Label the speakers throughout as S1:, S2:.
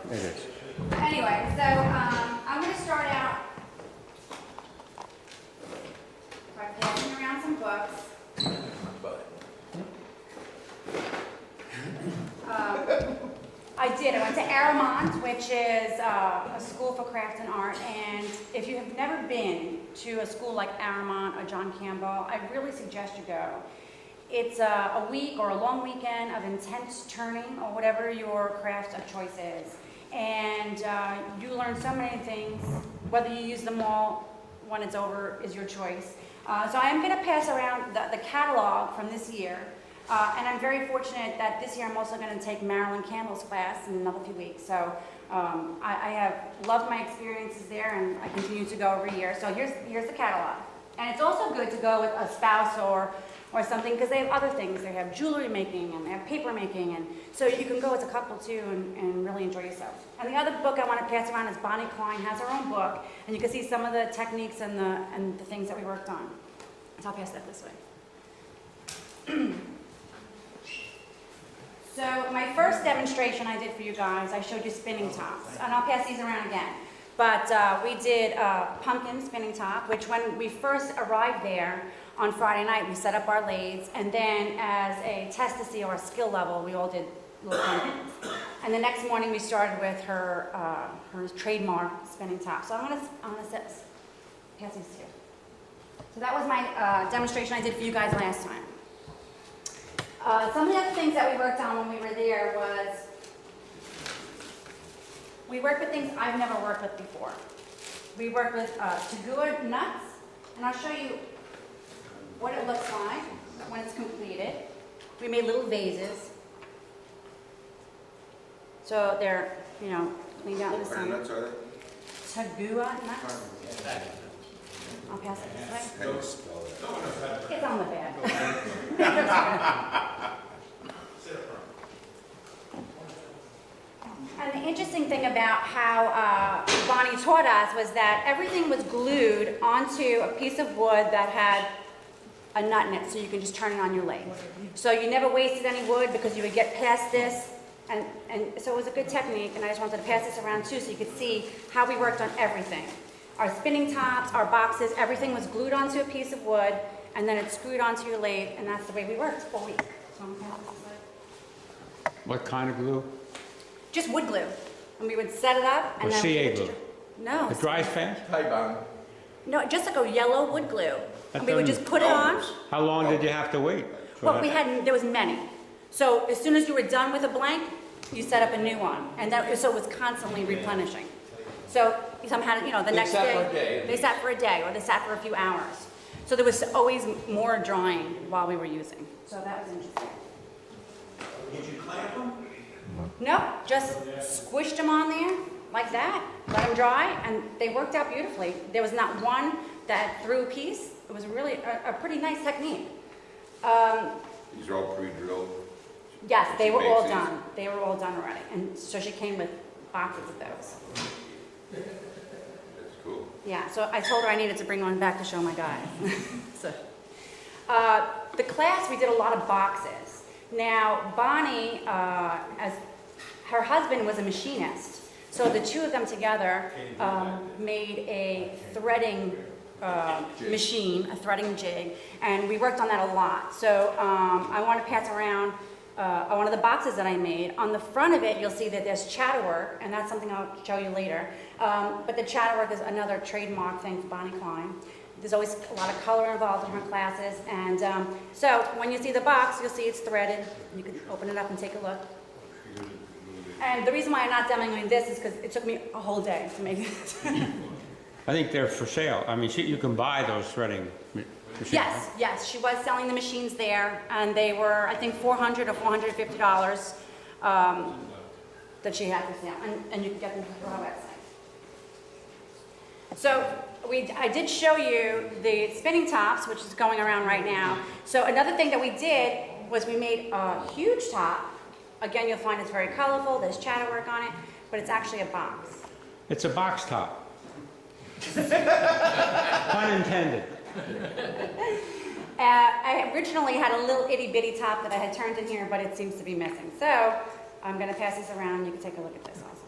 S1: It is.
S2: Anyway, so I'm going to start out by passing around some books. I went to Aramont, which is a school for craft and art, and if you have never been to a school like Aramont or John Campbell, I really suggest you go. It's a week or a long weekend of intense turning or whatever your craft of choice is. And you learn so many things. Whether you use them all when it's over is your choice. So I am going to pass around the catalog from this year. And I'm very fortunate that this year I'm also going to take Marilyn Campbell's class in another few weeks. So I have loved my experiences there, and I continue to go every year. So here's the catalog. And it's also good to go with a spouse or something, because they have other things. They have jewelry making, and they have paper making, and so you can go as a couple too and really enjoy yourself. And the other book I want to pass around is Bonnie Klein has her own book, and you can see some of the techniques and the things that we worked on. So I'll pass that this way. So my first demonstration I did for you guys, I showed you spinning tops, and I'll pass these around again. But we did pumpkin spinning top, which when we first arrived there on Friday night, we set up our lathes, and then as a test to see our skill level, we all did little pumpkins. And the next morning we started with her trademark spinning top. So I'm gonna pass these to you. So that was my demonstration I did for you guys last time. Some of the other things that we worked on when we were there was, we worked with things I've never worked with before. We worked with Tagua nuts, and I'll show you what it looks like when it's completed. We made little vases. So they're, cleaned out in the sun.
S3: What kind of nuts are they?
S2: Tagua nuts. I'll pass it this way.
S3: How do you spell that?
S2: It's on the back. And the interesting thing about how Bonnie taught us was that everything was glued onto a piece of wood that had a nut in it, so you can just turn it on your lathe. So you never wasted any wood because you would get past this, and so it was a good technique, and I just wanted to pass this around too so you could see how we worked on everything. Our spinning tops, our boxes, everything was glued onto a piece of wood, and then it's screwed onto your lathe, and that's the way we worked all week. So I'm gonna pass this way.
S1: What kind of glue?
S2: Just wood glue. And we would set it up, and
S1: Or
S2: then
S1: CA glue?
S2: No.
S1: It dries fast?
S2: No, just like a yellow wood glue.
S1: That
S2: And we would
S1: doesn't-
S2: just put it on.
S1: How long did you have to wait? for
S2: Well,
S1: that?
S2: there was many. So as soon as you were done with a blank, you set up a new one. And so it was constantly replenishing. So some had, the next day. They sat for a day, or they sat for a few hours. So there was always more drying while we were using. So that was interesting.
S4: Did you clamp them?
S2: No, just squished them on there like that, let them dry, and they worked out beautifully. There was not one that threw a piece. It was really a pretty nice technique.
S3: These are all pre-drilled?
S2: Yes, they
S3: She
S2: were all
S3: makes these?
S2: done. They were all done already. And so she came with boxes of those.
S3: That's cool.
S2: Yeah, so I told her I needed to bring one back to show my guys. So, the class, we did a lot of boxes. Now, Bonnie, as her husband was a machinist, so the two of them together made a threading machine, a threading jig, and we worked on that a lot. So I want to pass around one of the boxes that I made. On the front of it, you'll see that there's chatterwork, and that's something I'll show you later. But the chatterwork is another trademark thing for Bonnie Klein. There's always a lot of color involved in her classes, and so when you see the box, you'll see it's threaded. You can open it up and take a look. And the reason why I'm not demoing this is because it took me a whole day to make this.
S1: I think they're for sale. I mean, you can buy those threading machines.
S2: Yes, she was selling the machines there, and they were, I think, $400 or $450 that she had for sale, and you can get them through our website. So I did show you the spinning tops, which is going around right now. So another thing that we did was we made a huge top. Again, you'll find it's very colorful. There's chatterwork on it, but it's actually a box.
S1: It's a box top. Pun intended.
S2: I originally had a little itty bitty top that I had turned in here, but it seems to be missing. So I'm going to pass this around. You can take a look at this also.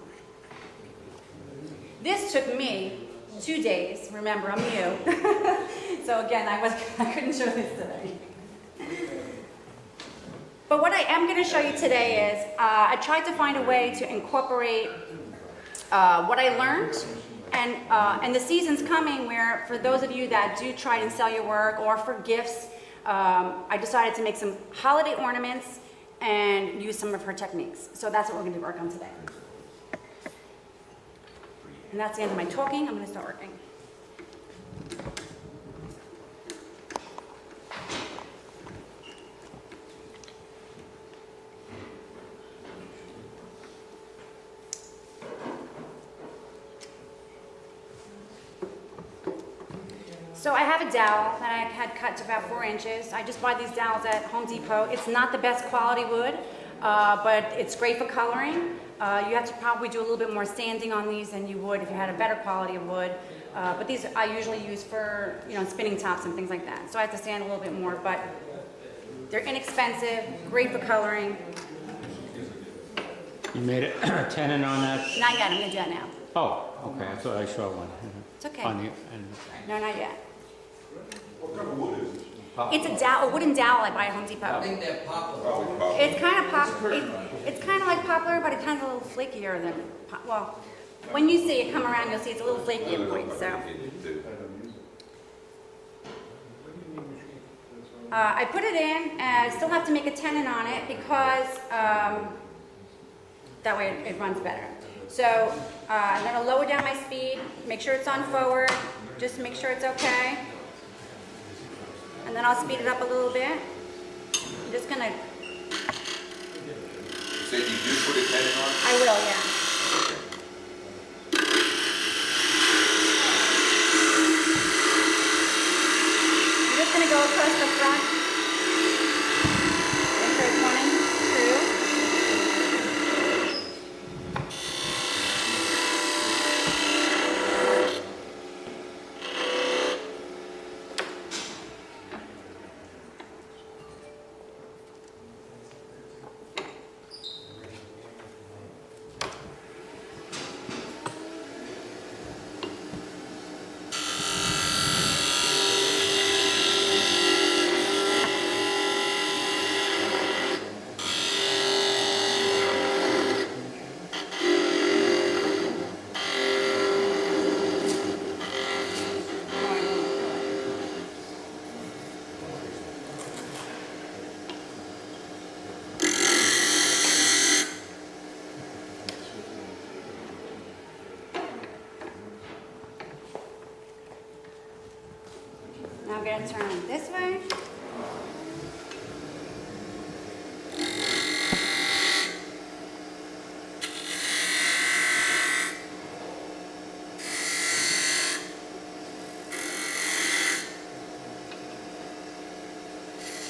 S2: This took me 2 days. Remember, I'm new. So again, I couldn't show this today. But what I am going to show you today is I tried to find a way to incorporate what I learned. And the season's coming where, for those of you that do try and sell your work or for gifts, I decided to make some holiday ornaments and use some of her techniques. So that's what we're going to work on today. And that's the end of my talking. I'm going to start working. So I have a dowel that I had cut to about 4 inches. I just buy these dowels at Home Depot. It's not the best quality wood, but it's great for coloring. You have to probably do a little bit more sanding on these than you would if you had a better quality of wood. But these I usually use for, spinning tops and things like that. So I have to sand a little bit more, but they're inexpensive, great for coloring.
S1: You made a tenon on that?
S2: Not yet, I'm gonna do that now.
S1: Oh, okay, I thought I saw one.
S2: It's okay.
S1: And
S2: No, not yet.
S4: What kind of wood is it?
S2: It's a wooden dowel I buy at Home Depot.
S5: I think they're popular.
S3: Probably pop.
S2: It's kind of it's kind of like poplar, but it's kind of a little flakier than, well, when you see it come around, you'll see it's a little flaky at points, so. I put it in, and I still have to make a tenon on it because that way it runs better. So I'm going to lower down my speed, make sure it's on forward, just to make sure it's okay. And then I'll speed it up a little bit. I'm just going to...
S3: So you do put a tenon on?
S2: I will, yeah. I'm just going to go across the front. Make sure it's running through. Now I'm going to turn it this way.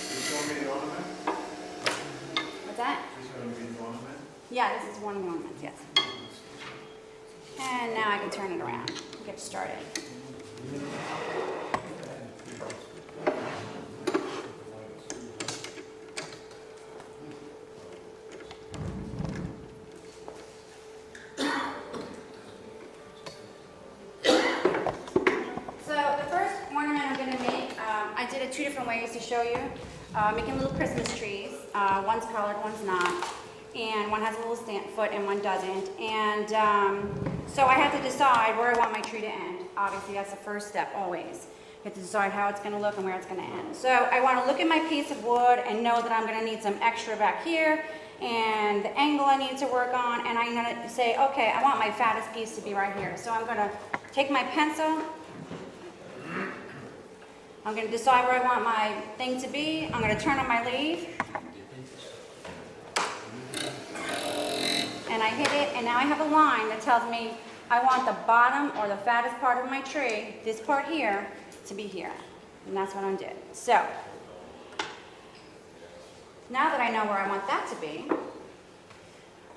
S4: This one be the ornament?
S2: What's that?
S4: This one be the ornament?
S2: Yeah, this is one of the ornaments, yes. And now I can turn it around, get started. So the first ornament I'm going to make, I did it 2 different ways to show you. Making little Christmas trees. One's colored, one's not. And one has a little foot and one doesn't. And so I have to decide where I want my tree to end. Obviously, that's the first step, always. You have to decide how it's going to look and where it's going to end. So I want to look at my piece of wood and know that I'm going to need some extra back here and the angle I need to work on. And I'm going to say, okay, I want my fattest piece to be right here. So I'm going to take my pencil. I'm going to decide where I want my thing to be. I'm going to turn on my lathe. And I hit it, and now I have a line that tells me I want the bottom or the fattest part of my tree, this part here, to be here. And that's what I did. So, now that I know where I want that to be,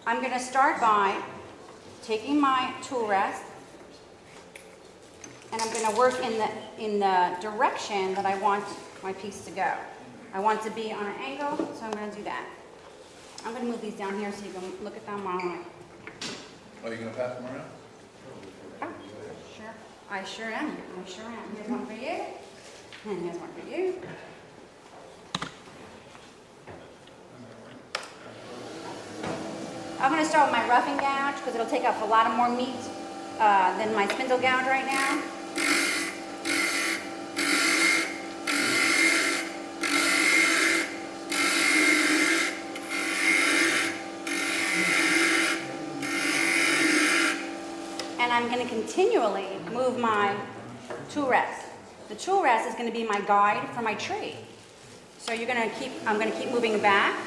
S2: I'm going to start by taking my tool rest, and I'm going to work in the direction that I want my piece to go. I want it to be on an angle, so I'm going to do that. I'm going to move these down here so you can look at them while I...
S3: Are you going to pass them around?
S2: Oh, I sure am. I sure am. Here's one for you. And here's one for you. I'm going to start with my roughing gouge because it'll take up a lot of more meat than my spindle gouge right now. And I'm going to continually move my tool rest. The tool rest is going to be my guide for my tree. So I'm going to keep moving back.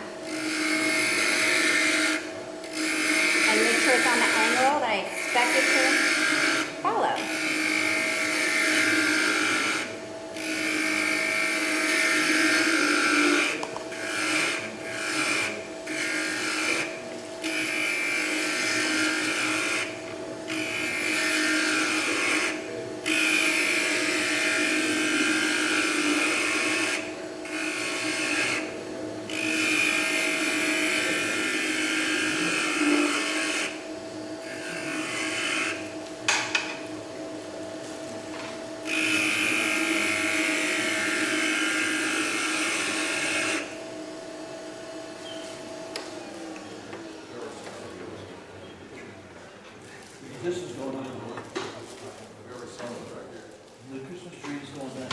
S2: And make sure it's on the angle that I expect it to follow.
S5: This is going on. The Christmas tree is going down.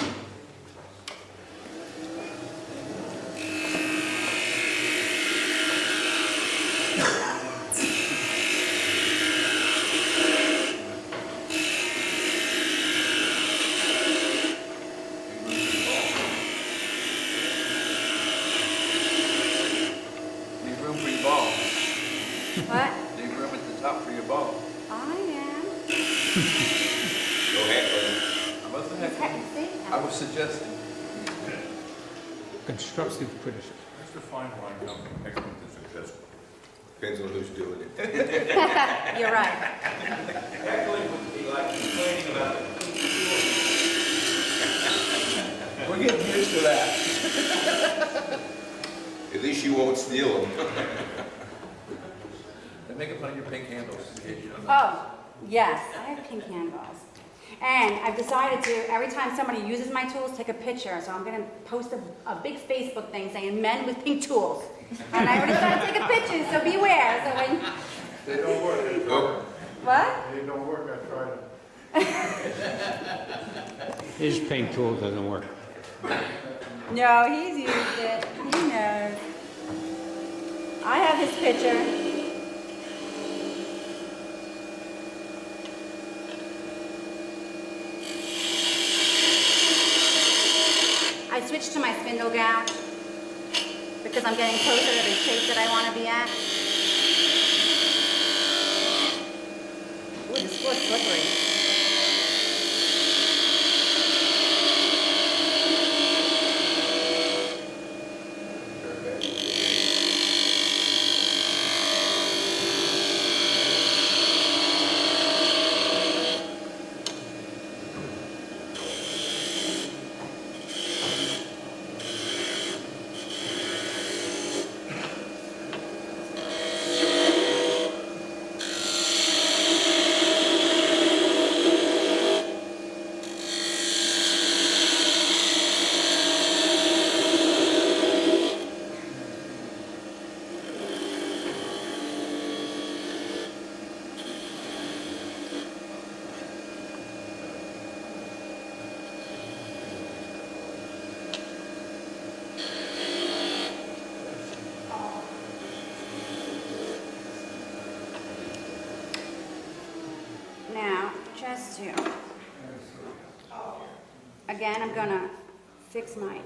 S3: Leave room for your ball.
S2: What?
S3: Leave room at the top for your ball.
S2: I am.
S3: Go ahead, buddy. I must have had,
S2: See?
S3: I was suggesting.
S1: Constructive criticism.
S6: Mr. Feinstein comes next month is successful.
S3: Depends on who's doing it.
S2: You're right.
S7: Actually, would be like complaining about the
S3: We're getting used to that. At least you won't steal them. And make fun of your pink handles. In case you don't know.
S2: Oh, yes, I have pink handles. And I've decided to, every time somebody uses my tools, take a picture. So I'm going to post a big Facebook thing saying men with pink tools. And I already started taking pictures, so beware. So when,
S4: They don't work. I tried
S3: Oh.
S2: what?
S4: They don't work, I tried them.
S1: His paint tool doesn't work.
S2: No, he's used it. He knows. I have his picture. I switched to my spindle gouge because I'm getting closer to the shape that I want to be at. Ooh, this floor's slippery. Now, just to, again, I'm gonna fix my,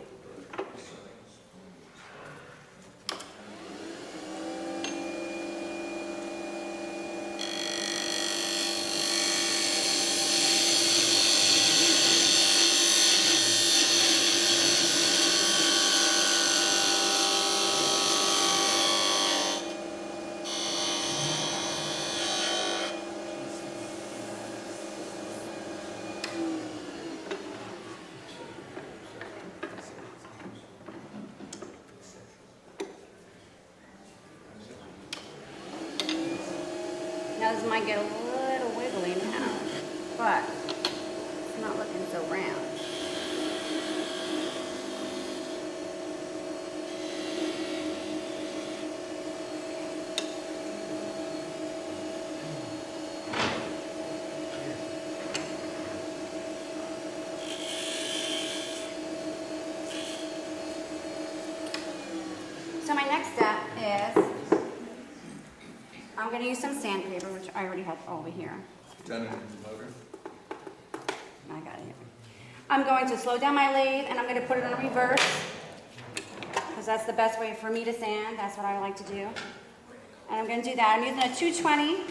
S2: now this might get a little wiggly now, but It's so round. So my next step is, I'm going to use some sandpaper, which I already have over here.
S4: Done it in the motor.
S2: I got it here. I'm going to slow down my lathe and I'm going to put it on reverse, because that's the best way for me to sand. That's what I like to do. And I'm going to do that. I'm using a 220.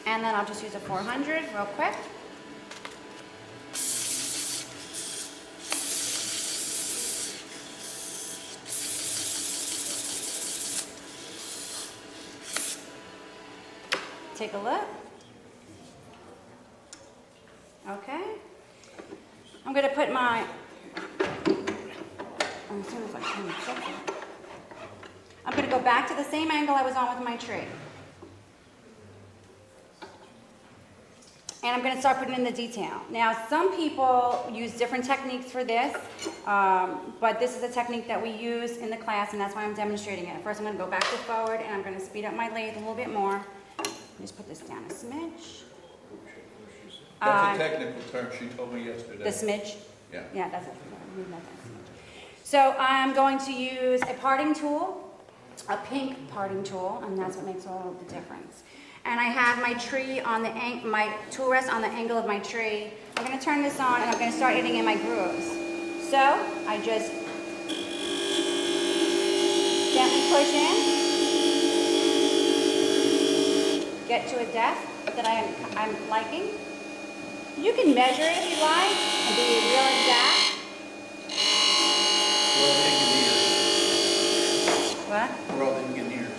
S2: And then I'll just use a 400 real quick. Take a look. Okay. I'm going to put my, as soon as I can check it. I'm going to go back to the same angle I was on with my tree. And I'm going to start putting in the detail. Now, some people use different techniques for this, but this is a technique that we use in the class, and that's why I'm demonstrating it. First, I'm going to go back to forward, and I'm going to speed up my lathe a little bit more. Just put this down a smidge.
S4: That's a technical term she told me yesterday.
S2: The smidge?
S4: Yeah.
S2: Yeah, that's it. So I'm going to use a parting tool, a pink parting tool, and that's what makes all of the difference. And I have my tree on the my tool rest on the angle of my tree. I'm going to turn this on and I'm going to start hitting in my grooves. So I just gently push in, get to a depth that I'm liking. You can measure it if you like and be real exact. What?
S4: We're all thinking ears.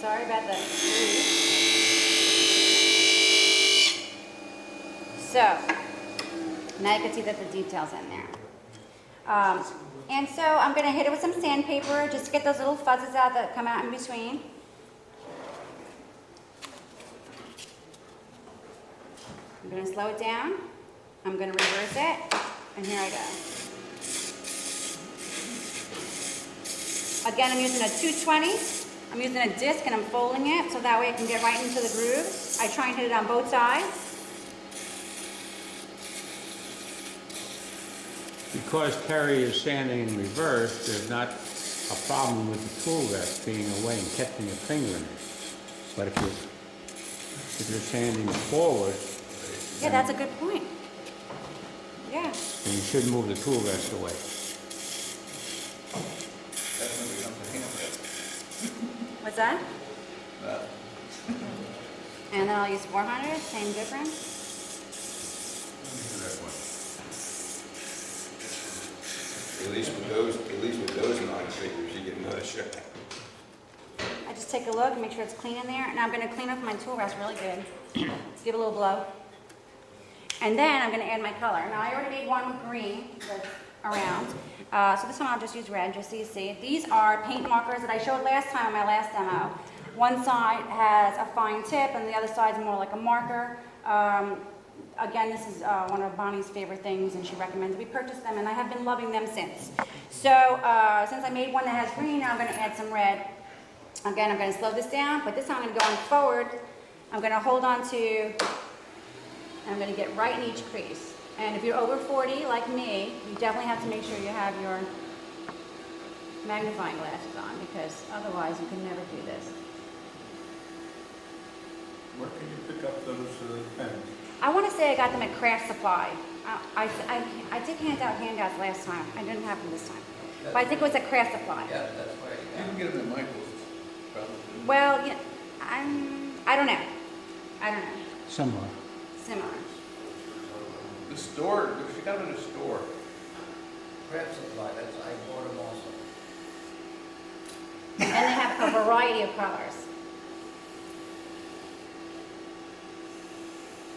S2: Sorry about that. So, now you can see that the detail's in there. And so I'm going to hit it with some sandpaper just to get those little fuzzes out that come out in between. I'm going to slow it down. I'm going to reverse it. And here I go. Again, I'm using a 220. I'm using a disc and I'm folding it so that way it can get right into the grooves. I try and hit it on both sides.
S1: Because Terry is sanding in reverse, there's not a problem with the tool rest being away and catching your finger in it. But if you're sanding forward,
S2: Yeah, that's a good point. Yeah.
S1: then you should move the tool rest away.
S4: That's when it becomes a handheld.
S2: What's that?
S4: That.
S2: And then I'll use 400, same difference.
S3: At least with those non-figures, you get another shot.
S2: I just take a look and make sure it's clean in there. And I'm going to clean up my tool rest really good. Let's give it a little blow. And then I'm going to add my color. Now, I already made one with green that's around. So this one I'll just use red, just so you see. These are paint markers that I showed last time on my last demo. One side has a fine tip and the other side's more like a marker. Again, this is one of Bonnie's favorite things, and she recommends we purchase them, and I have been loving them since. So since I made one that has green, now I'm going to add some red. Again, I'm going to slow this down, but this time I'm going to go on forward. I'm going to hold on to, and I'm going to get right in each crease. And if you're over 40, like me, you definitely have to make sure you have your magnifying glasses on, because otherwise you can never do this.
S6: Where can you pick up those pens?
S2: I want to say I got them at Craft Supply. I did hand out handouts last time. I didn't have them this time. But I think it was at Craft Supply.
S4: Yeah, that's why you
S5: You
S4: got
S5: can get them at Michael's, probably.
S2: Well, yeah, I don't know. I don't know.
S1: Similar.
S2: Similar.
S5: The store, she got them in a store.
S4: Craft Supply, that's, I bought them also.
S2: And they have a variety of colors.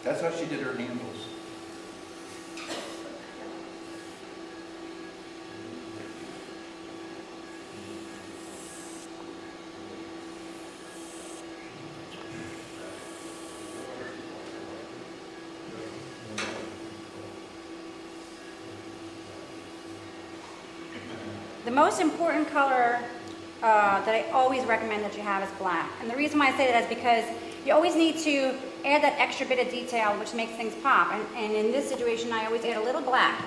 S5: That's how she did her handles.
S2: The most important color that I always recommend that you have is black. And the reason why I say that is because you always need to add that extra bit of detail which makes things pop. And in this situation, I always add a little black.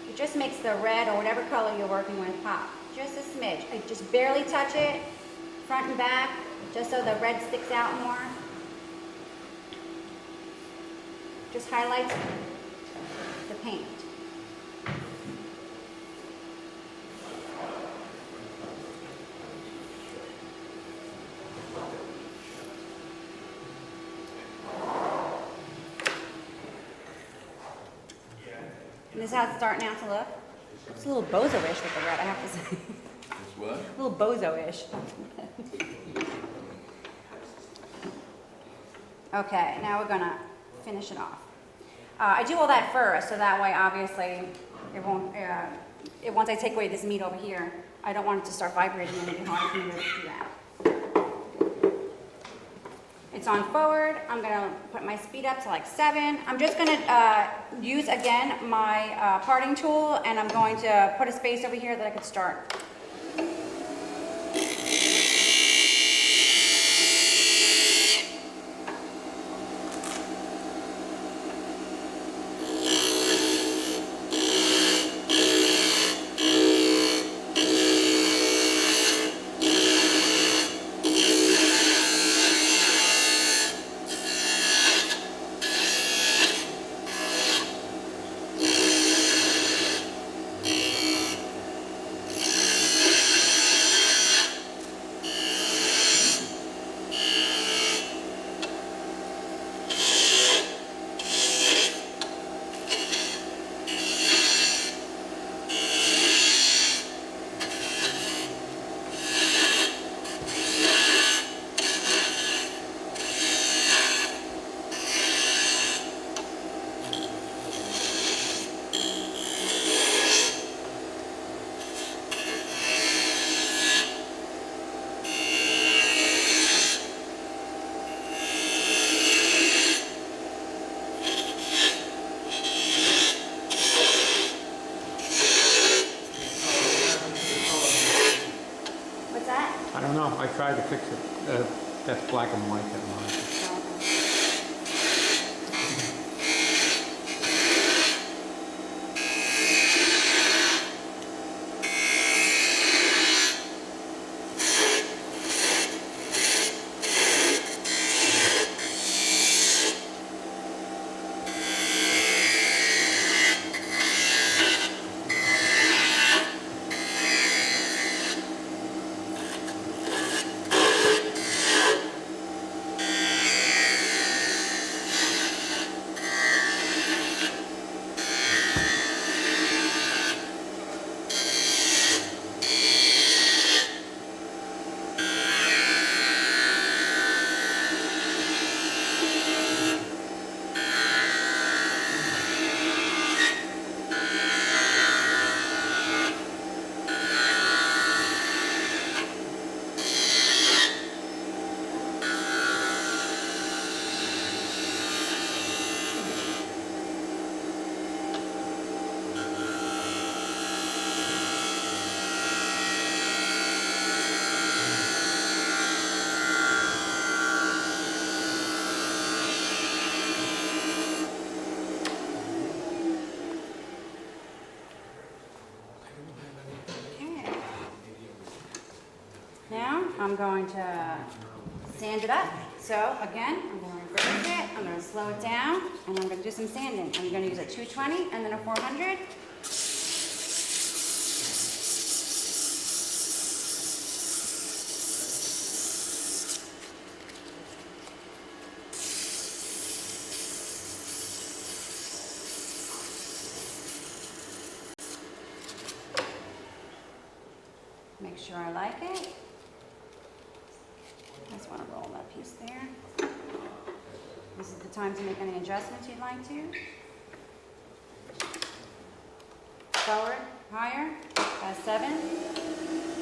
S2: It just makes the red or whatever color you're working with pop. Just a smidge. I just barely touch it, front and back, just so the red sticks out more. Just highlights the paint. And this is how it's starting out to look. It's a little bozo-ish with the red, I have to say.
S5: It's what?
S2: A little bozo-ish. Okay, now we're gonna finish it off. I do all that first, so that way, obviously, it won't. Once I take away this meat over here, I don't want it to start vibrating and it'll be hard for me to do that. It's on forward. I'm gonna put my speed up to like 7. I'm just gonna use again my parting tool, and I'm going to put a space over here that I could start.
S1: I don't know, I tried to fix it. That's black and white that line.
S2: I'm going to sand it up. So again, I'm going to reverse it, I'm going to slow it down, and I'm going to do some sanding. I'm going to use a 220 and then a 400. Make sure I like it. I just want to roll that piece there. This is the time to make any adjustments you'd like to. Forward, higher, that's 7.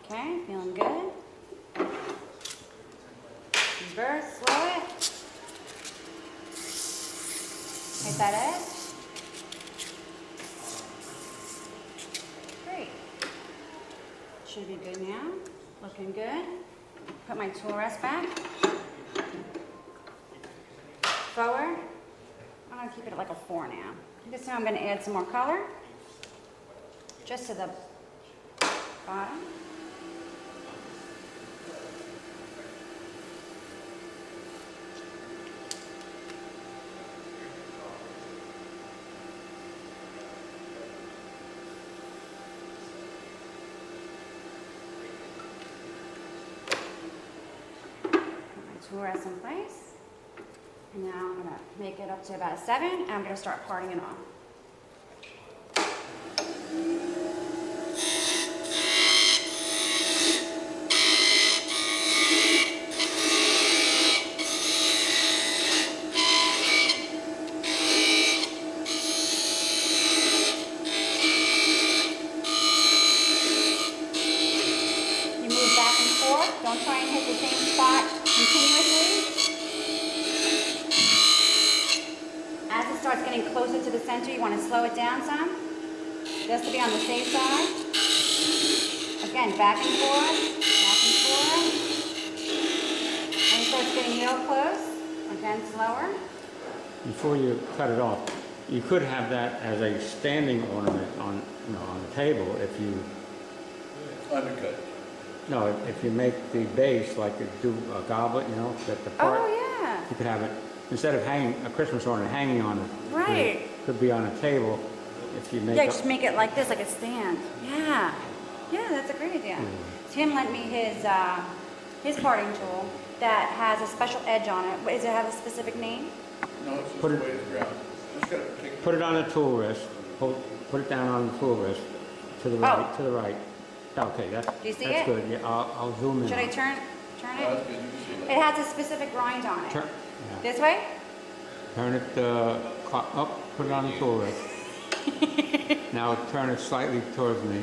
S2: Okay, feeling good. Reverse, slow it. Hit that edge. Great. Should be good now. Looking good. Put my tool rest back. Forward. I'm going to keep it at like a 4 now. This time I'm going to add some more color. Just to the bottom. Tool rest in place. And now I'm going to make it up to about a 7, and I'm going to start parting it off. You move back and forth. Don't try and hit the same spot continuously. As it starts getting closer to the center, you want to slow it down some, just to be on the safe side. Again, back and forth, back and forth. When it starts getting real close, again, slower.
S1: Before you cut it off, you could have that as a standing ornament on, on the table if you,
S3: Undercut.
S1: no, if you make the base like you do a goblet, that the part,
S2: Oh, yeah.
S1: you could have it, instead of hanging, a Christmas ornament hanging on it.
S2: Right.
S1: Could be on a table if you make
S2: Yeah,
S1: it.
S2: just make it like this, like a stand. Yeah. Yeah, that's a great idea. Tim lent me his parting tool that has a special edge on it. Does it have a specific name?
S5: No, it's just
S1: Put it-
S5: way to the ground. Just gotta take.
S1: Put it on the tool wrist, put it down on the tool wrist, to the right,
S2: Oh.
S1: to the right. Okay,
S2: Do you see
S1: that's
S2: it?
S1: good, yeah, I'll zoom in.
S2: Should I turn
S5: Oh,
S2: it?
S5: that's good, you can see
S2: It
S5: that.
S2: has a specific grind on it.
S1: Turn, yeah.
S2: This way?
S1: Turn it, put it on the tool wrist. Now turn it slightly towards me,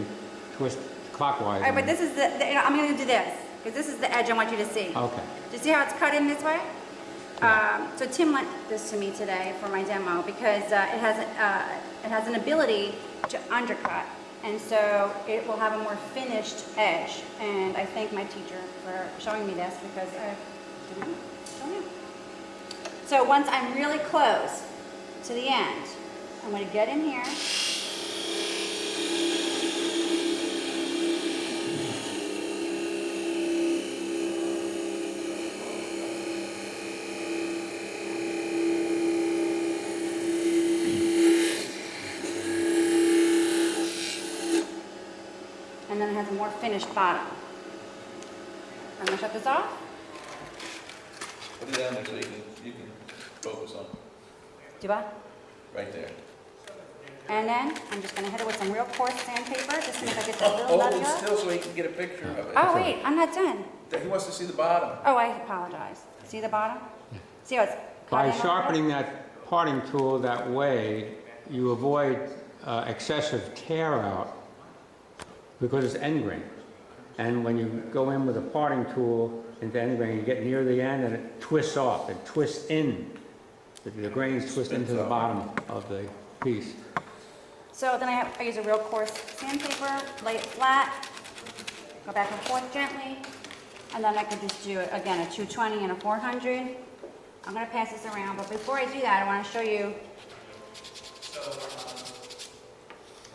S1: twist clockwise.
S2: All right, but this is I'm going to do this, because this is the edge I want you to see.
S1: Okay,
S2: Do you see how it's cut in this way? So Tim lent this to me today for my demo because it has an ability to undercut, and so it will have a more finished edge. And I thank my teacher for showing me this because I didn't know. So once I'm really close to the end, I'm going to get in here. And then it has a more finished bottom. I'm going to shut this off.
S3: Put it down there so you can focus on it.
S2: Do I?
S3: Right there.
S2: And then I'm just going to hit it with some real coarse sandpaper just to make it get that little nubby
S5: Hold it
S2: up.
S5: still so he can get a picture of it.
S2: Oh, wait, I'm not done.
S5: He wants to see the bottom.
S2: Oh, I apologize. See the bottom? See how it's cut
S1: by
S2: in a little
S1: sharpening
S2: bit?
S1: that parting tool that way, you avoid excessive tear out because it's end grain. And when you go in with a parting tool into end grain, you get near the end and it twists off, it twists in. The grains twist into the bottom of the piece.
S2: So then I use a real coarse sandpaper, lay it flat, go back and forth gently, and then I could just do, again, a 220 and a 400. I'm gonna pass this around, but before I do that, I wanna show you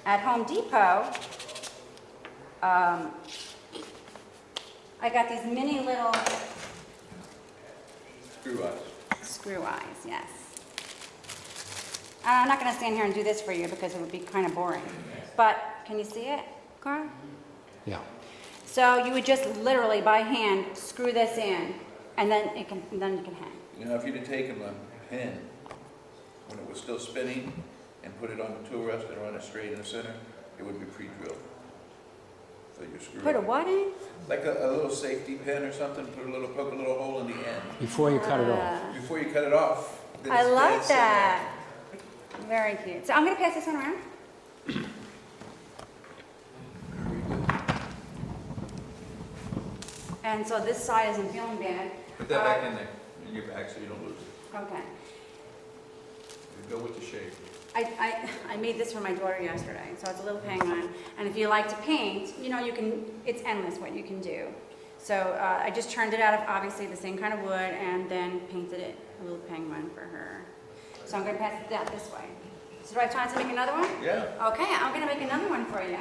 S2: at Home Depot, I got these mini little
S3: Screw eyes.
S2: screw eyes, yes. I'm not gonna stand here and do this for you because it would be kind of boring. But, can you see it, Carl?
S1: Yeah.
S2: So you would just literally by hand screw this in, and then you can hang.
S3: You know, if you'd have taken a pin when it was still spinning and put it on the tool rest and run it straight in the center, it would be pre-drilled. So you screw
S2: Put a
S3: it.
S2: what in?
S3: Like a little safety pin or something, poke a little hole in the end.
S1: Before you cut it off.
S3: Before you cut it off. then
S2: I
S3: it's
S2: like
S3: dead center.
S2: that. Very cute. So I'm gonna pass this one around. And so this side isn't feeling bad.
S3: Put that back in there, in your bag so you don't lose it.
S2: Okay.
S3: You go with the shape.
S2: I made this for my daughter yesterday, so it's a little penguin. And if you like to paint, you know, it's endless what you can do. So I just turned it out of obviously the same kind of wood and then painted it a little penguin for her. So I'm gonna pass it out this way. So do I have time to make another one?
S3: Yeah.
S2: Okay, I'm gonna make another one for you.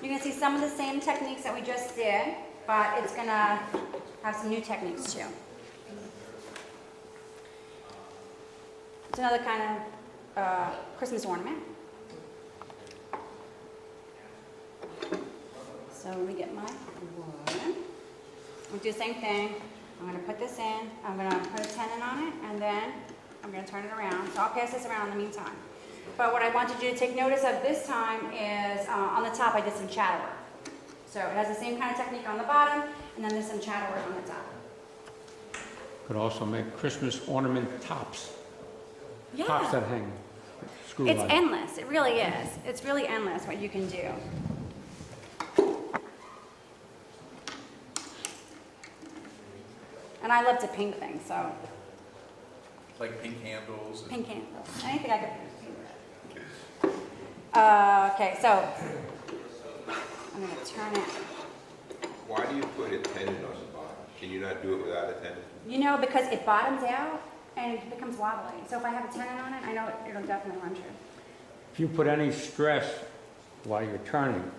S2: You're gonna see some of the same techniques that we just did, but it's gonna have some new techniques too. It's another kind of Christmas ornament. So let me get my one. We'll do the same thing. I'm gonna put this in, I'm gonna put a tenon on it, and then I'm gonna turn it around. So I'll pass this around in the meantime. But what I wanted you to take notice of this time is on the top I did some shadow work. So it has the same kind of technique on the bottom, and then there's some shadow work on the top.
S1: Could also make Christmas ornament tops. Tops
S2: Yeah,
S1: that hang. Screw
S2: it's
S1: light.
S2: endless, it really is. It's really endless what you can do. And I love to paint things, so
S3: Like pink handles. and-
S2: pink candles, anything I could paint. Okay, so I'm gonna turn it.
S8: Why do you put a tenon on the bottom? Can you not do it without a tenon?
S2: You know, because it bottoms out and it becomes wobbly. So if I have a tenon on it, I know it'll definitely run true.
S1: If you put any stress while you're turning,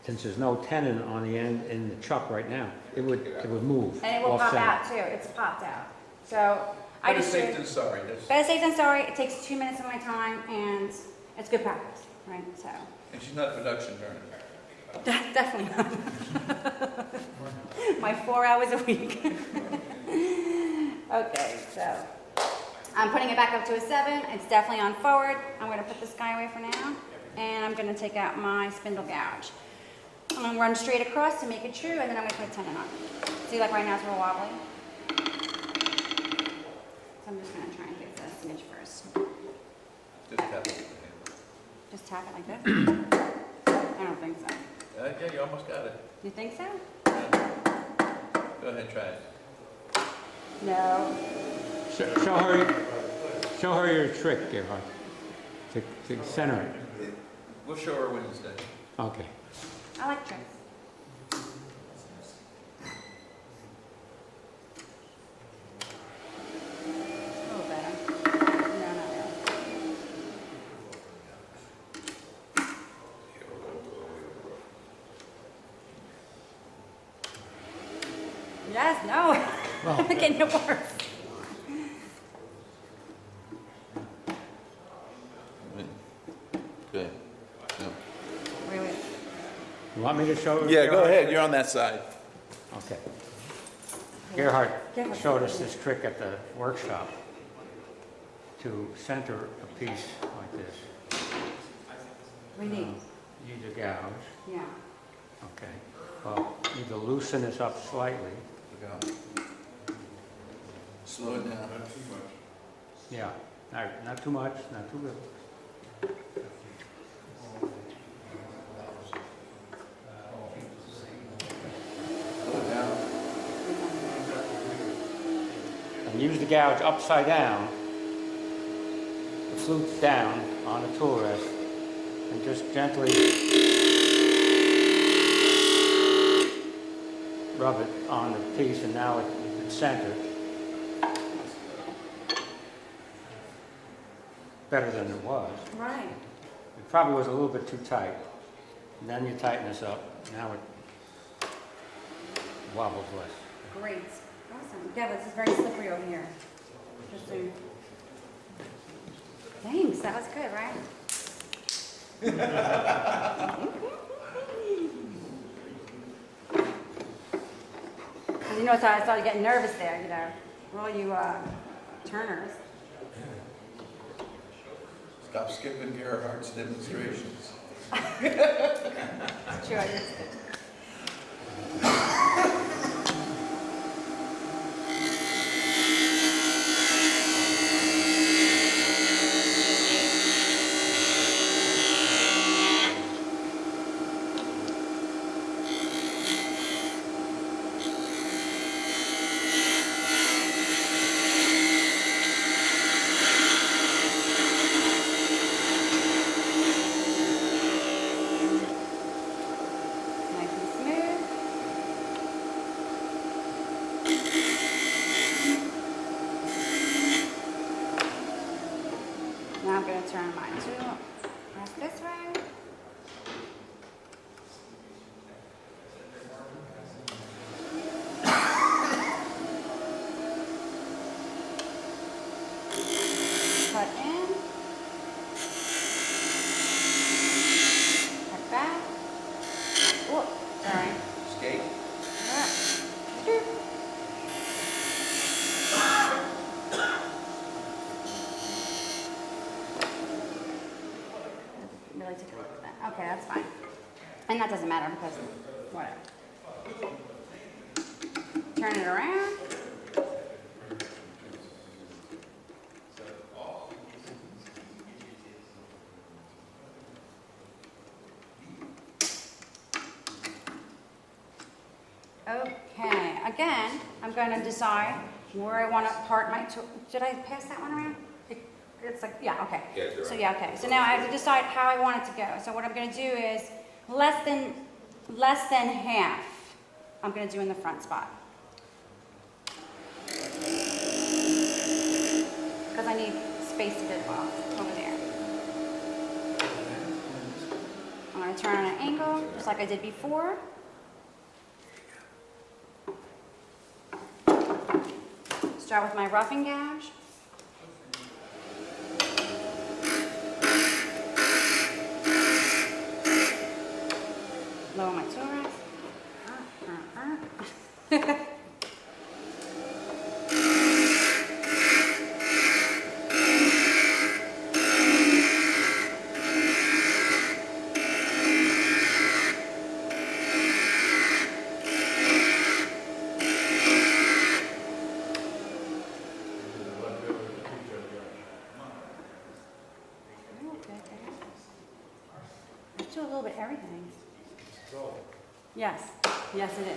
S1: since there's no tenon on the end in the chuck right now, it would move.
S2: And it will pop
S1: off-center.
S2: out too, it's popped out. So I
S3: Better
S2: just
S3: safe
S2: do,
S3: than sorry. That's-
S2: better safe than sorry, it takes 2 minutes of my time and it's good practice, right? So,
S3: And she's not a production burner.
S2: definitely not. My 4 hours a week. Okay, so I'm putting it back up to a 7. It's definitely on forward. I'm gonna put this guy away for now. And I'm gonna take out my spindle gouge. I'm gonna run straight across to make it true, and then I'm gonna put a tenon on. See, like right now it's real wobbly. So I'm just gonna try and get this smidge first.
S3: Just tap it.
S2: Just tap it like this? I don't think so.
S3: Yeah, you almost got it.
S2: You think so?
S3: Go ahead, try it.
S2: No.
S1: Show her your trick, Gerhard, to center it.
S3: We'll show her Wednesday.
S1: Okay.
S2: I like tricks. A little better. No, not really. Yes, no.
S1: Well,
S2: I'm getting it worse.
S3: Good.
S2: Wait, wait.
S1: you want me to show her?
S3: Yeah, go
S1: Gerhard?
S3: ahead. You're on that side.
S1: Okay. Gerhard
S2: Gerhard.
S1: showed us this trick at the workshop to center a piece like this.
S2: We need.
S1: Use a gouge.
S2: Yeah.
S1: Okay. Well, you can loosen this up slightly.
S3: Look out. Slow it down.
S1: Yeah. Not too much, not too little.
S3: Slow it down.
S1: And use the gouge upside down, the flute down on the tool rest, and just gently rub it on the piece, and now it's centered. Better than it was.
S2: Right.
S1: It probably was a little bit too tight. And then you tighten this up. Now it wobbles less.
S2: Great. Awesome. Yeah, this is very slippery over here. Just so. Thanks. That was good, right? Because you know, so I started getting nervous there, you know. For all you turners.
S3: Stop skipping Gerhardt's demonstrations.
S2: Sure, I just did. Nice and smooth. Now I'm going to turn mine to press this way. Cut in. Cut back. Oh, sorry.
S3: Skate? Really take a look at that. Okay, that's fine. And that doesn't matter because whatever. Turn it around. Okay, again, I'm going to decide where I want to part my, did I pass that one around? It's like, yeah, okay.
S8: Yeah, it's all
S2: So
S8: right.
S2: yeah, okay. So now I have to decide how I want it to go. So what I'm going to do is less than half I'm going to do in the front spot. Because I need space to get off over there. I'm going to turn on an angle, just like I did before. Start with my roughing gouge. Lower my tool rest. Let's do a little bit of everything. Yes, yes it is.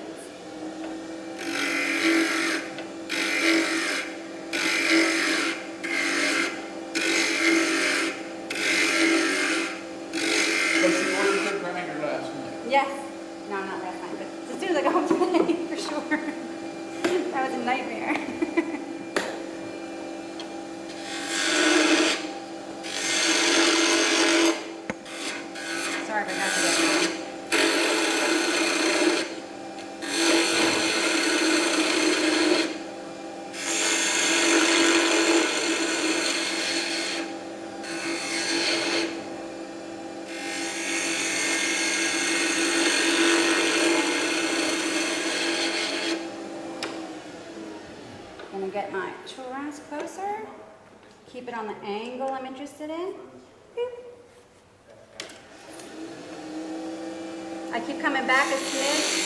S3: But she ordered the grinder last night.
S2: Yes. No, not last time, but as soon as I got home today, for sure. That was a nightmare. Sorry, but I got to get going. Gonna get my tool rounds closer. Keep it on the angle I'm interested in. Boop. I keep coming back a smidge.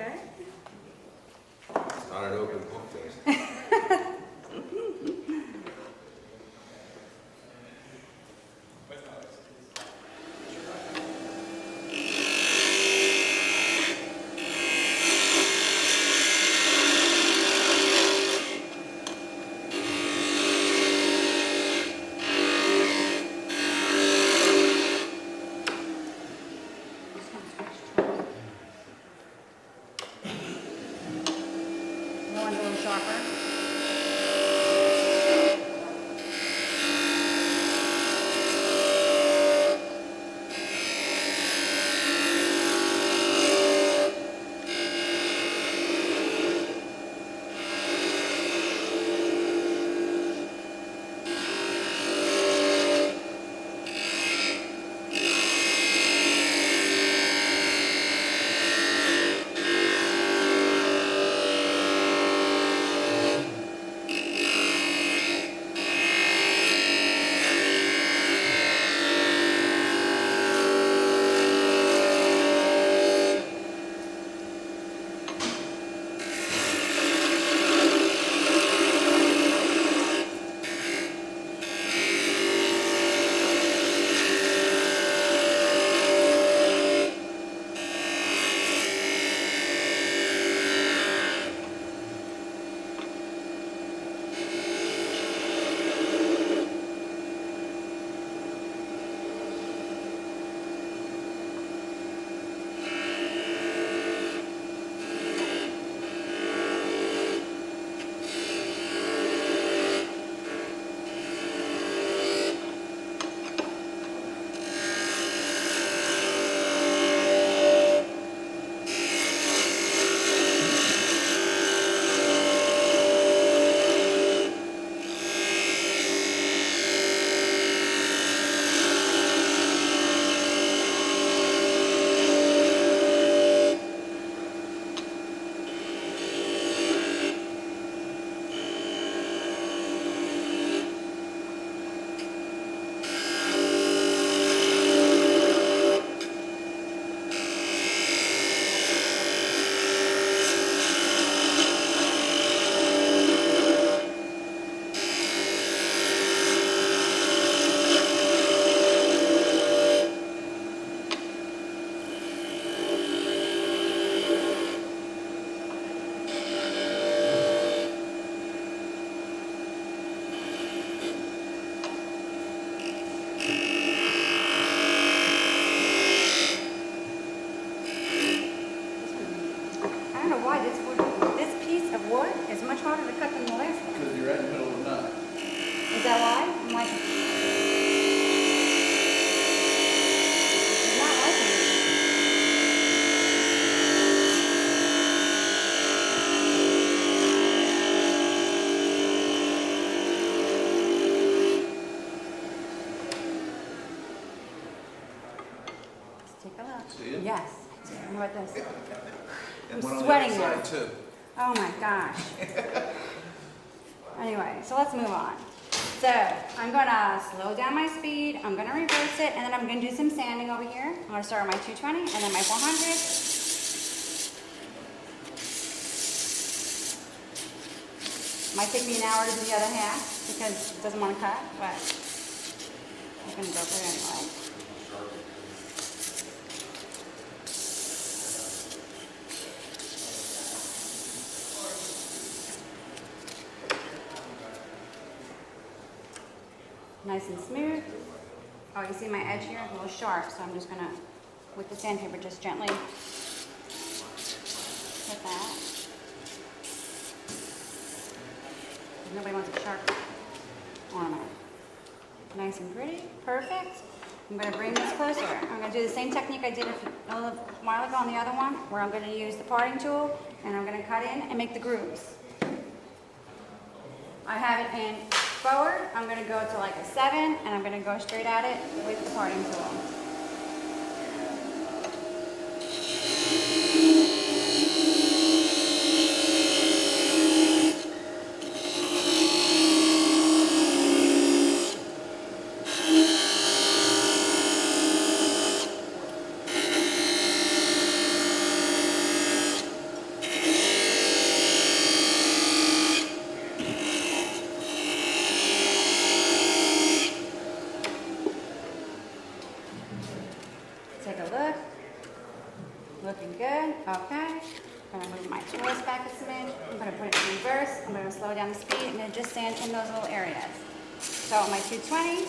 S2: okay?
S8: It's not an open book test.
S2: No one's a little sharper. I don't know why this piece of wood is much harder to cut than the last one.
S3: Because you're right in the middle of the knot.
S2: Is that why? I'm like, it's not liking it. Let's take a look.
S3: See it?
S2: Yes. How about this?
S3: And
S2: I'm
S3: one on the
S2: sweating
S3: other
S2: now.
S3: side too.
S2: Oh my gosh. Anyway, so let's move on. So I'm gonna slow down my speed, I'm gonna reverse it, and then I'm gonna do some sanding over here. I'm gonna start with my 220 and then my 400. Might take me an hour to do the other half because it doesn't want to cut, but I'm gonna go through it anyway. Nice and smooth. Oh, you see my edge here? It's a little sharp, so I'm just gonna, with the sandpaper, just gently hit that. Nobody wants a sharp ornament. Nice and pretty, perfect. I'm gonna bring this closer. I'm gonna do the same technique I did a little while ago on the other one, where I'm gonna use the parting tool, and I'm gonna cut in and make the grooves. I have it in forward, I'm gonna go to like a 7, and I'm gonna go straight at it with the parting tool. Looking good, okay. I'm gonna move my tools back a smidge. I'm gonna put it in reverse. I'm gonna slow down the speed. I'm gonna just sand in those little areas. So my 220.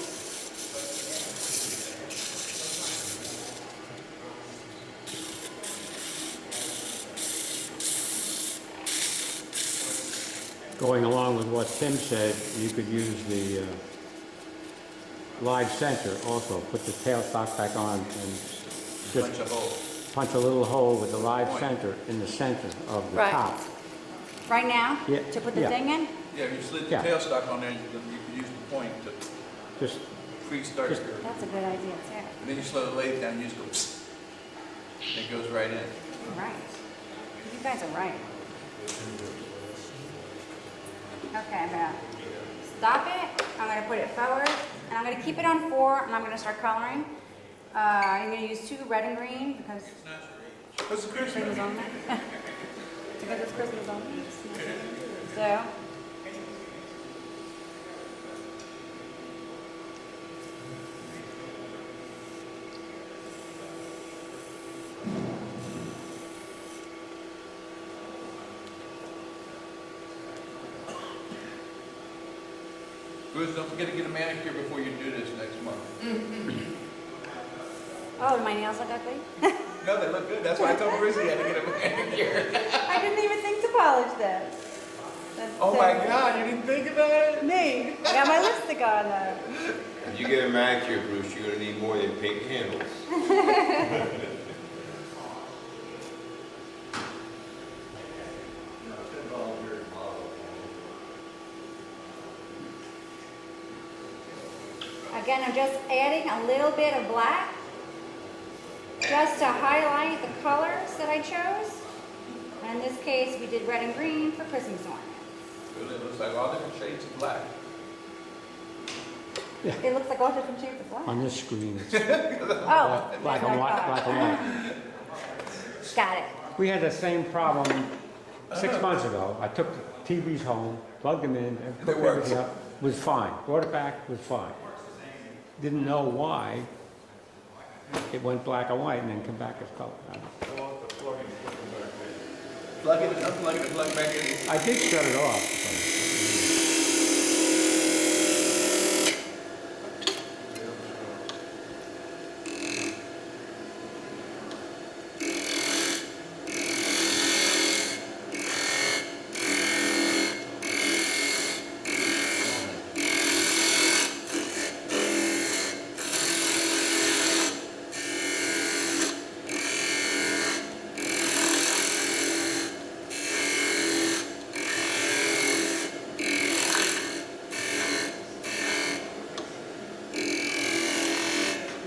S1: Going along with what Tim said, you could use the live center also. Put the tailstock back on and
S3: Punch
S1: just
S3: a hole.
S1: punch a little hole with the live
S3: Point.
S1: center in the center of the
S2: Right.
S1: top.
S2: Right now,
S1: Yeah,
S2: to put the
S1: yeah.
S2: thing in?
S3: Yeah, if you slid the
S1: Yeah.
S3: tailstock on there, you can use the point to
S1: Just,
S3: pre-start
S1: Just-
S3: your,
S2: That's a good idea too.
S3: and then you slow the lathe down, you just go, psst, and it goes right in.
S2: Right. You guys are right. Okay, I'm gonna stop it. I'm gonna put it forward, and I'm gonna keep it on 4, and I'm gonna start coloring. I'm gonna use 2 red and green because
S3: What's the
S2: Christmas
S3: Christmas?
S2: on there. Because it's Christmas on there. So.
S3: Bruce, don't forget to get a manicure before you do this next month.
S2: Oh, do my nails look ugly?
S3: No, they look good. That's why I told Bruce he had to get a manicure.
S2: I didn't even think to polish them. That's
S3: Oh my
S2: so-
S3: God, you didn't think about it?
S2: Me. I got my lipstick on though.
S8: If you get a manicure, Bruce, you're gonna need more than pink handles.
S2: Again, I'm just adding a little bit of black just to highlight the colors that I chose. And in this case, we did red and green for Christmas ornaments.
S3: Really, it looks like all different shades of black.
S2: It looks like all different shades of black.
S1: on this screen, it's
S2: Oh,
S1: black
S2: that's
S1: and
S2: my
S1: white,
S2: color.
S1: black and white.
S2: Got it.
S1: We had the same problem 6 months ago. I took the TVs home, plugged them in, and
S3: They
S1: hooked
S3: worked.
S1: everything up. Was fine. Brought it back, was fine. Didn't know why it went black and white and then come back as color. I don't know.
S3: Plug it, unplug it, and plug it back in.
S1: I did shut it off.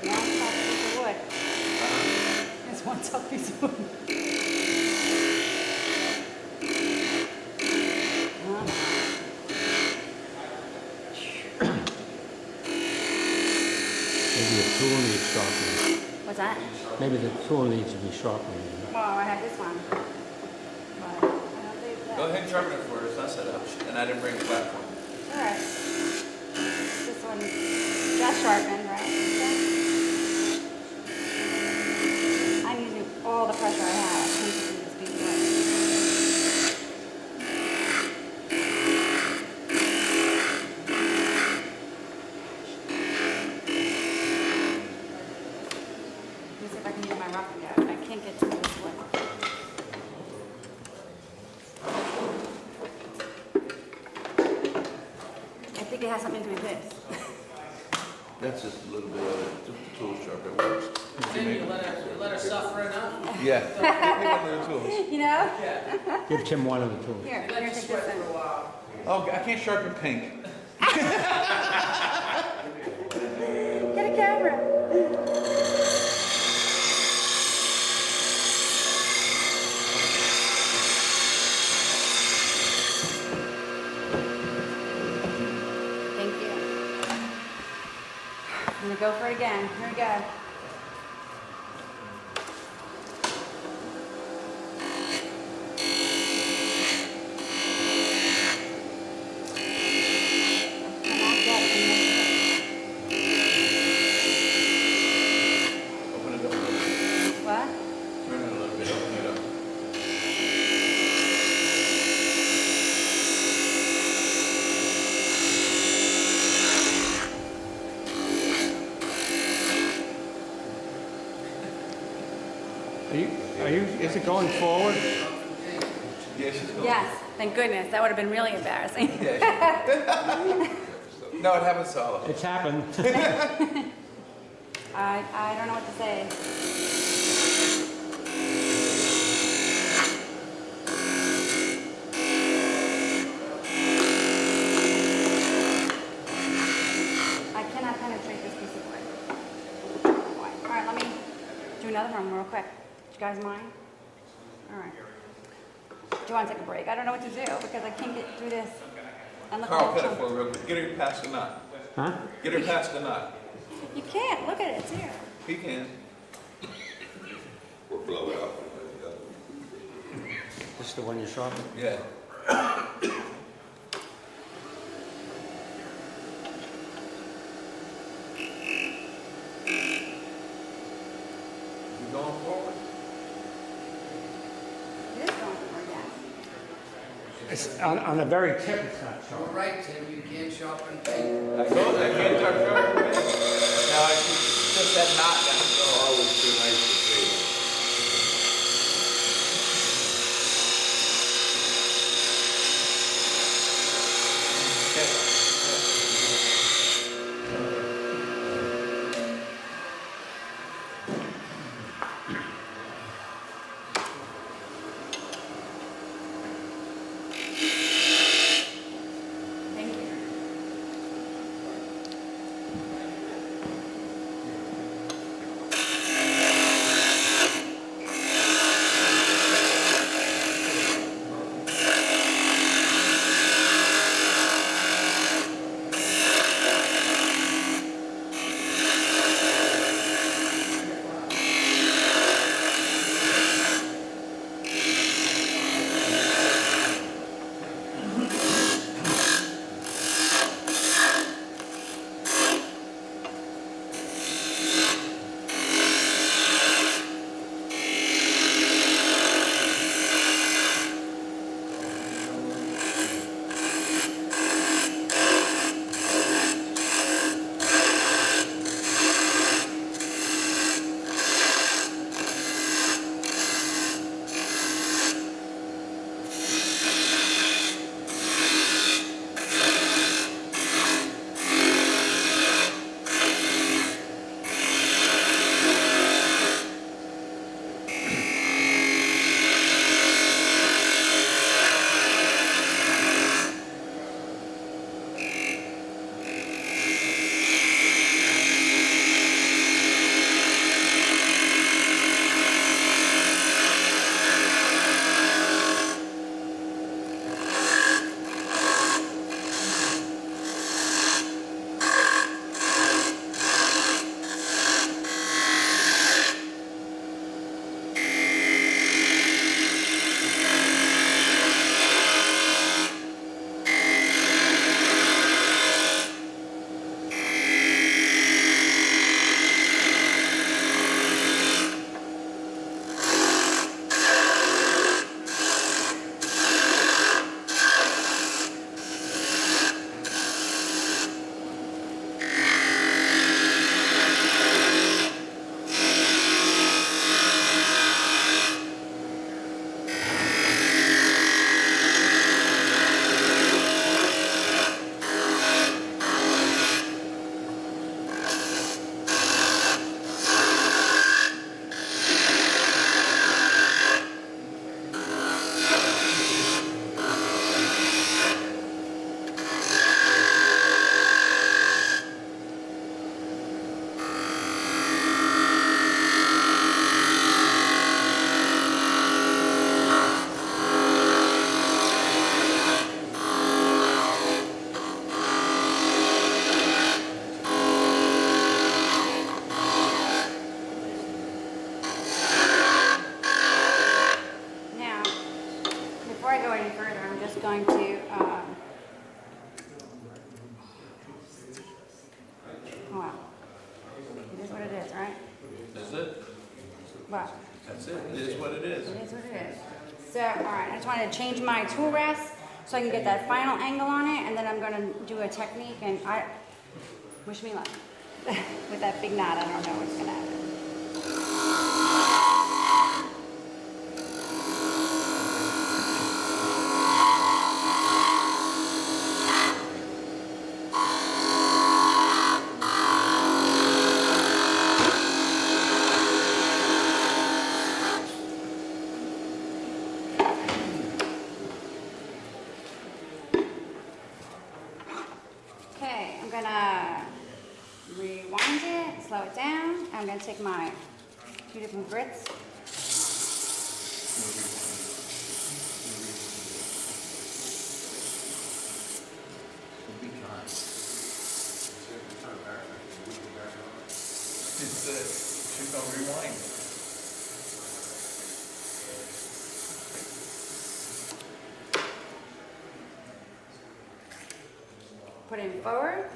S2: One tough piece of wood. It's one tough piece of wood.
S1: Maybe the tool needs sharpening.
S2: What's that?
S1: Maybe the tool needs to be sharpened.
S2: Well, I have this one. But I don't think that.
S3: Go ahead and sharpen it for us, I set up, and I didn't bring a platform.
S2: All right. This one just sharpened, right? I'm using all the pressure I have. I can't do this piece of wood. Let me see if I can use my roughing guide. I can't get through this one. I think it has something to do with this.
S3: That's just a little bit of it, just the tool sharp, it works.
S4: Then you let her suffer enough.
S3: Yeah. Give me one of the tools.
S2: You know?
S1: Give Tim one of the tools.
S2: Here,
S4: Let
S2: here,
S4: you
S2: take
S4: sweat
S2: this
S4: for a
S2: one.
S4: while.
S3: Oh, I can't sharpen pink.
S2: Get a camera. Thank you. I'm gonna go for it again. Here we go. Come on, get it.
S3: Open it up a little bit.
S2: What?
S3: Turn it a little bit.
S1: Is it going forward?
S3: Yeah, she's going.
S2: Yes, thank goodness. That would have been really embarrassing.
S3: Yeah, no, it happens to all of us.
S1: It's happened.
S2: I don't know what to say. I cannot penetrate this piece of wood. All right, let me do another one real quick. Do you guys mind? All right. Do you want to take a break? I don't know what to do because I can't get through this. And look
S3: Carl,
S2: at
S3: put
S2: that
S3: it for her real quick. Get her past the knot.
S1: Huh?
S3: Get her past the knot.
S2: You can't. Look at it. It's here.
S3: He can.
S8: Or blow it up.
S1: This is the one you're sharpening?
S3: Yeah. You going forward?
S2: It is going forward, yes.
S1: It's on the very tip, it's not
S4: You're
S1: sharp.
S4: right, Tim, you can't sharpen paper.
S3: I told you, I can't touch her. No, I just that knot down.
S8: Oh, it's too nice to see.
S2: Thank you. going to, well, it is what it is, right?
S3: That's it.
S2: Well,
S3: That's it. It is what it is.
S2: it is what it is. So, all right, I just wanted to change my tool rest so I can get that final angle on it, and then I'm gonna do a technique, and wish me luck. With that big knot, I don't know what's gonna happen. take my 2 different grits.
S3: Be kind. She's gonna rewind.
S2: Put it forward.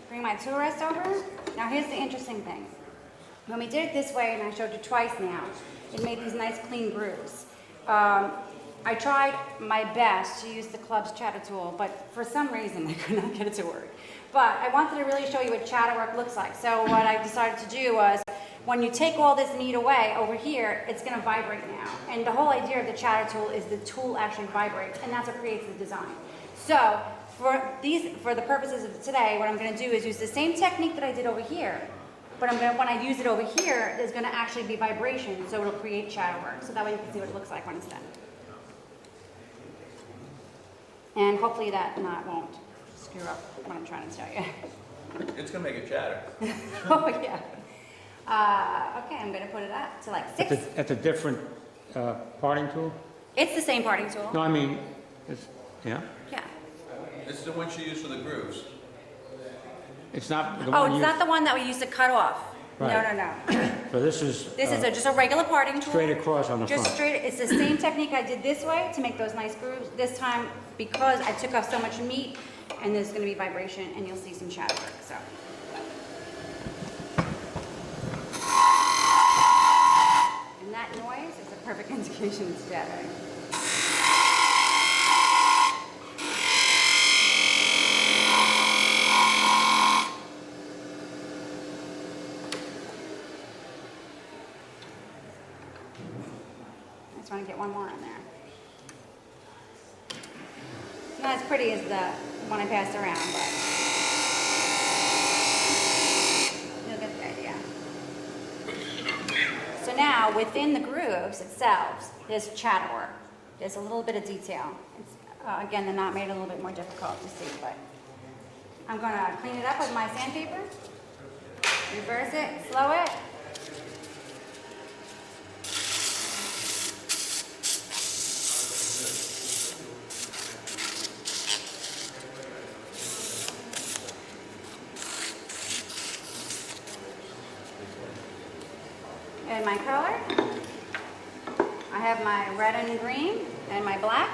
S2: Bring my tool rest over. Now here's the interesting thing. When we did it this way, and I showed you twice now, it made these nice clean grooves. I tried my best to use the club's chatter tool, but for some reason I could not get it to work. But I wanted to really show you what chatter work looks like. So what I decided to do was, when you take all this meat away over here, it's going to vibrate now. And the whole idea of the chatter tool is the tool actually vibrates, and that's what creates the design. So for the purposes of today, what I'm going to do is use the same technique that I did over here, but when I use it over here, there's going to actually be vibration, so it'll create chatter work. So that way you can see what it looks like when it's done. And hopefully that knot won't screw up what I'm trying to tell you.
S3: It's gonna make it chatter.
S2: Oh, yeah. Okay, I'm going to put it up to like 6.
S1: At a different parting tool?
S2: It's the same parting tool.
S1: No, I mean, yeah?
S2: Yeah.
S3: It's the one she used for the grooves.
S1: It's not the
S2: Oh,
S1: one
S2: it's
S1: you...
S2: not the one that we used to cut off.
S1: Right.
S2: No.
S1: So this is...
S2: This is just a regular parting tool.
S1: straight across on the
S2: Just
S1: front.
S2: straight, it's the same technique I did this way to make those nice grooves. This time, because I took off so much meat, and there's gonna be vibration, and you'll see some chatter work, so. And that noise is a perfect indication it's chattering. I just want to get one more in there. Not as pretty as the one I passed around, but you'll get the idea. So now, within the grooves itself, there's chatter work. There's a little bit of detail. It's, again, the knot made it a little bit more difficult to see, but I'm going to clean it up with my sandpaper, reverse it, slow it. And my color, I have my red and green and my black.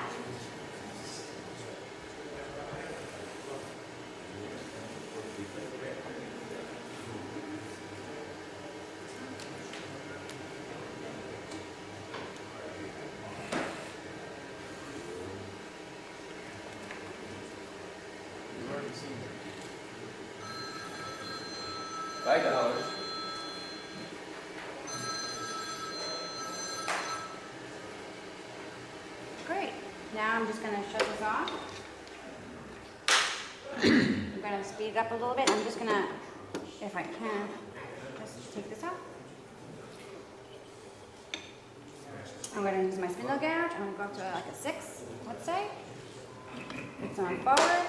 S3: $5.
S2: Great. Now I'm just going to shut this off. I'm going to speed it up a little bit. I'm just going to, if I can, just take this out. I'm going to use my spindle gouge. I'm going to go up to like a 6, let's say. It's on forward.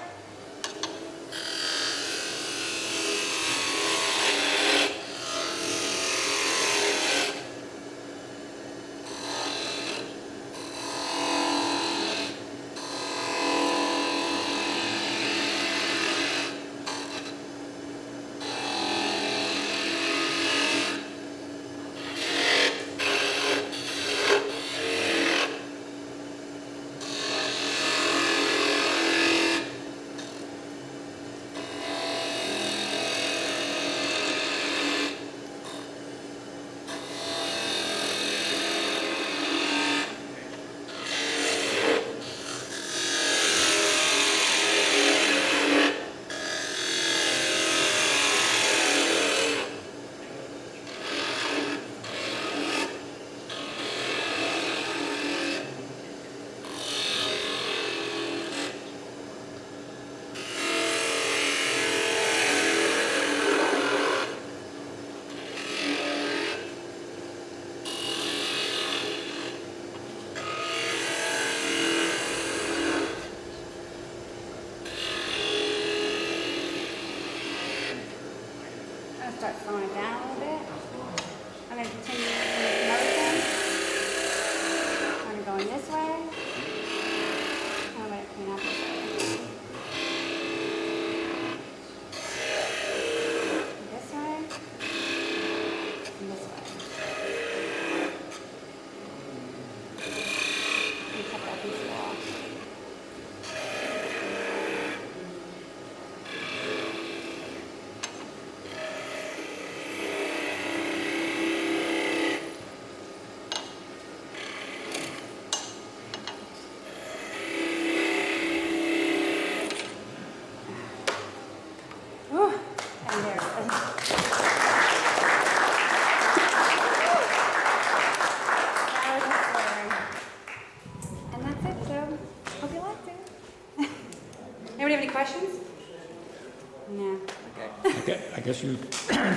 S1: guess you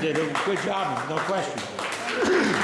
S1: did a good job, no question.